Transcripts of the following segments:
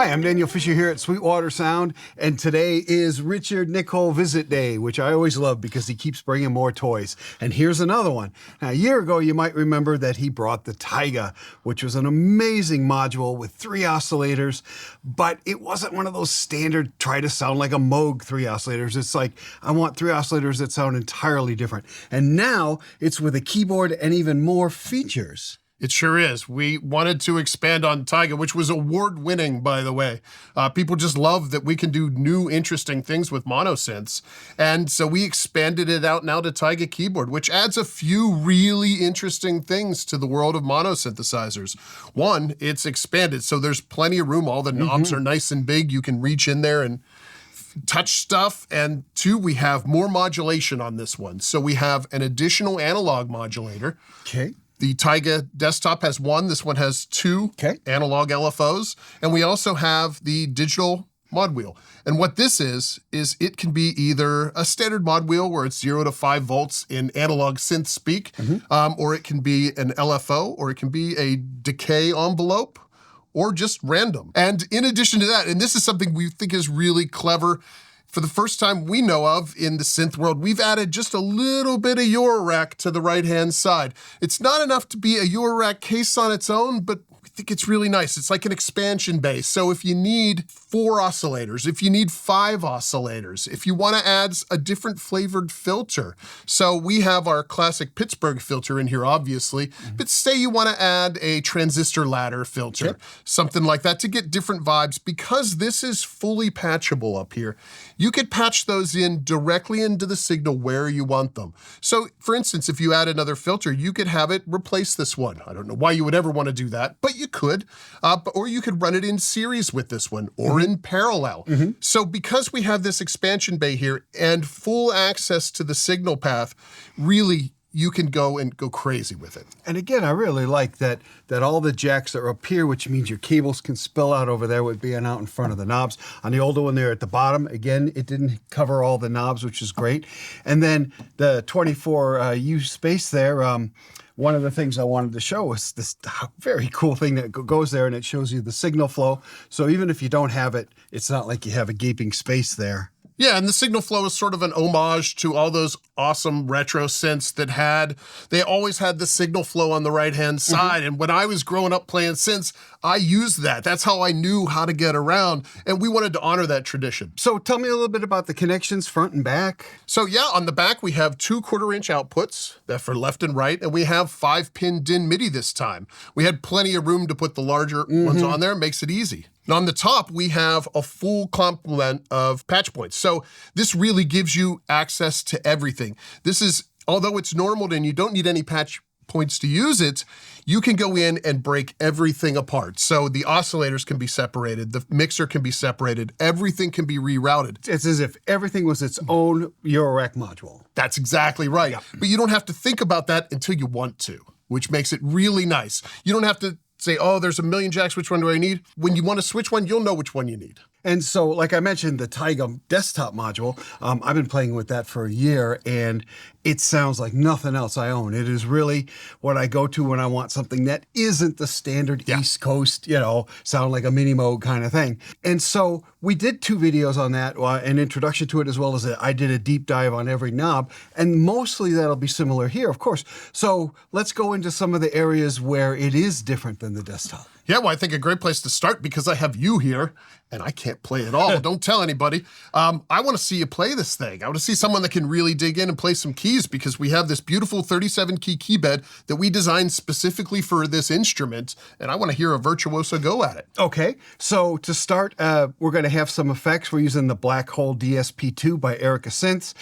Hi, I'm Daniel Fisher here at Sweetwater Sound, and today is Richard Nicol Visit Day, which I always love because he keeps bringing more toys. And here's another one. Now, a year ago, you might remember that he brought the Taiga, which was an amazing module with 3 oscillators, but it wasn't one of those standard try to sound like a Moog 3 oscillators. It's like, I want 3 oscillators that sound entirely different. And now it's with a keyboard and even more features. It sure is. We wanted to expand on Taiga, which was award-winning, by the way. People just love that we can do new, interesting things with monosynths. And so we expanded it out now to Taiga Keyboard, which adds a few really interesting things to the world of monosynthesizers. One, it's expanded, so there's plenty of room. All the knobs are nice and big. You can reach in there and touch stuff. And 2, we have more modulation on this one. So we have an additional analog modulator. Okay. The Taiga desktop has 1. This one has 2 analog LFOs. And we also have the digital mod wheel. And what this is it can be either a standard mod wheel where it's 0 to 5 volts in analog synth speak, or it can be an LFO, or it can be a decay envelope, or just random. And in addition to that, and this is something we think is really clever, for the first time we know of in the synth world, we've added just a little bit of Eurorack to the right-hand side. It's not enough to be a Eurorack case on its own, but we think it's really nice. It's like an expansion bay. So if you need 4 oscillators, if you need 5 oscillators, if you want to add a different flavored filter. So we have our classic Pittsburgh filter in here, obviously, but say you want to add a transistor ladder filter, something like that to get different vibes. Because this is fully patchable up here, you could patch those in directly into the signal where you want them. So for instance, if you add another filter, you could have it replace this one. I don't know why you would ever want to do that, but you could. Or you could run it in series with this one, or in parallel. So because we have this expansion bay here and full access to the signal path, really, you can go crazy with it. And again, I really like that all the jacks are up here, which means your cables can spill out over there with being out in front of the knobs. On the older one there at the bottom, again, it didn't cover all the knobs, which is great. And then the 24U space there, one of the things I wanted to show was this very cool thing that goes there, and it shows you the signal flow. So even if you don't have it, it's not like you have a gaping space there. Yeah, and the signal flow is sort of an homage to all those awesome retro synths that they always had the signal flow on the right-hand side. And when I was growing up playing synths, I used that. That's how I knew how to get around. And we wanted to honor that tradition. So tell me a little bit about the connections front and back. So yeah, on the back, we have 2 1/4-inch outputs that for left and right, and we have 5-pin DIN MIDI this time. We had plenty of room to put the larger ones on there. Makes it easy. And on the top, we have a full complement of patch points. So this really gives you access to everything. This is, although it's normal and you don't need any patch points to use it, you can go in and break everything apart. So the oscillators can be separated, the mixer can be separated, everything can be rerouted. It's as if everything was its own Eurorack module. That's exactly right. But you don't have to think about that until you want to, which makes it really nice. You don't have to say, oh, there's a million jacks, which one do I need? When you want to switch one, you'll know which one you need. And so, like I mentioned, the Taiga desktop module, I've been playing with that for a year, and it sounds like nothing else I own. It is really what I go to when I want something that isn't the standard East Coast, sound like a mini Moog kind of thing. And so we did 2 videos on that, an introduction to it, as well as I did a deep dive on every knob, and mostly that'll be similar here, of course. So let's go into some of the areas where it is different than the desktop. Yeah, well, I think a great place to start, because I have you here, and I can't play at all. Don't tell anybody. I want to see you play this thing. I want to see someone that can really dig in and play some keys, because we have this beautiful 37-key keybed that we designed specifically for this instrument, and I want to hear a virtuoso go at it. Okay, so to start, we're going to have some effects. We're using the Black Hole DSP2 by Erica Synths.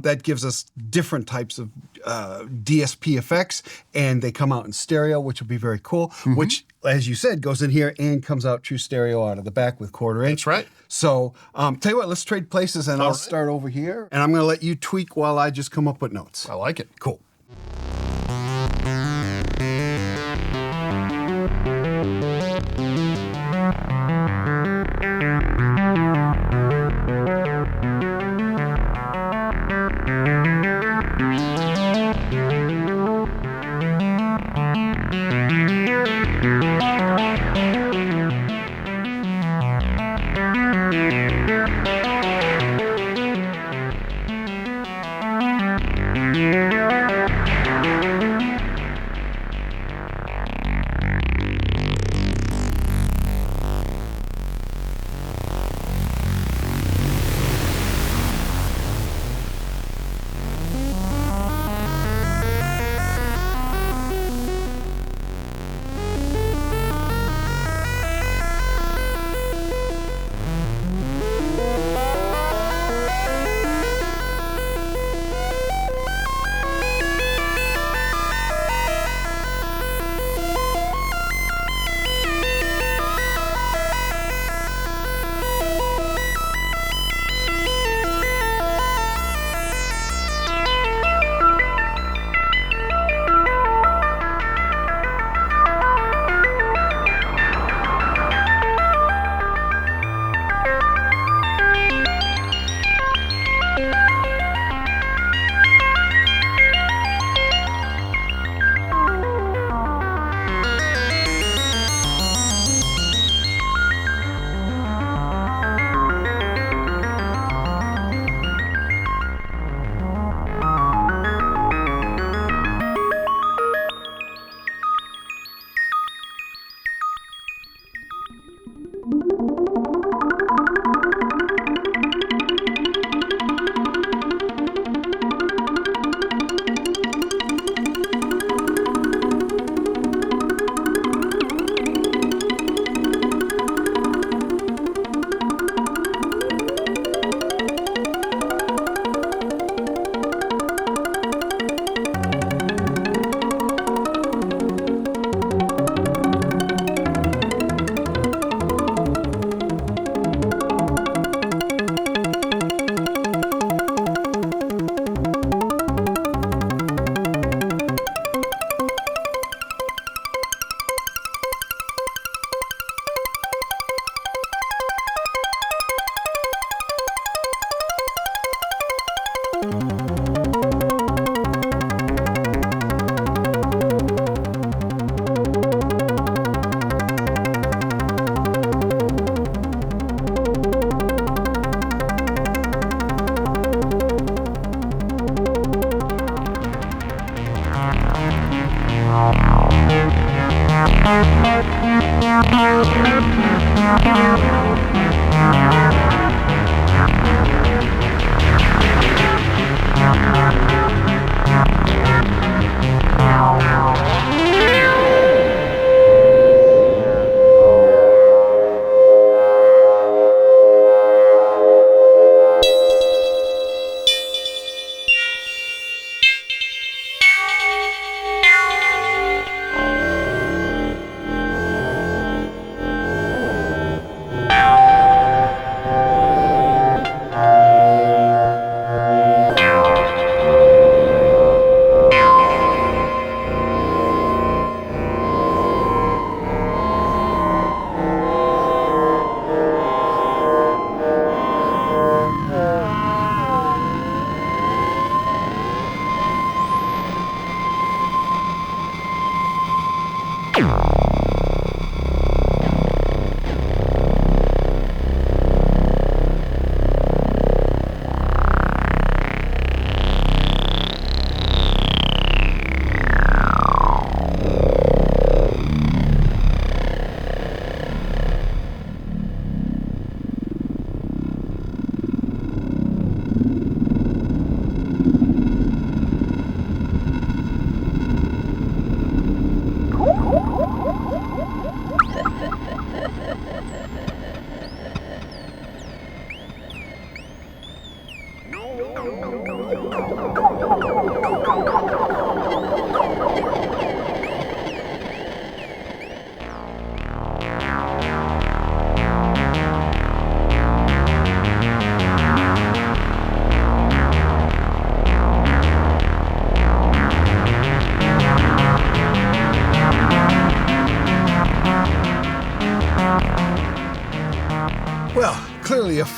That gives us different types of DSP effects, and they come out in stereo, which will be very cool, which, as you said, goes in here and comes out true stereo out of the back with 1/4-inch. That's right. So tell you what, let's trade places, and I'll start over here, and I'm going to let you tweak while I just come up with notes. I like it. Cool.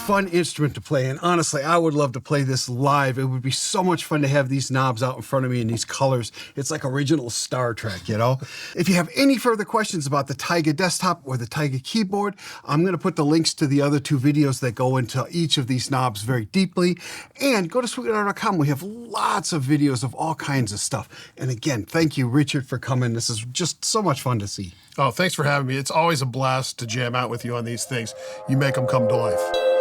fun instrument to play, and honestly, I would love to play this live. It would be so much fun to have these knobs out in front of me in these colors. It's like original Star Trek, you know? If you have any further questions about the Taiga desktop or the Taiga keyboard, I'm going to put the links to the other 2 videos that go into each of these knobs very deeply. And go to Sweetwater.com. We have lots of videos of all kinds of stuff. And again, thank you, Richard, for coming. This is just so much fun to see. Oh, thanks for having me. It's always a blast to jam out with you on these things. You make them come to life.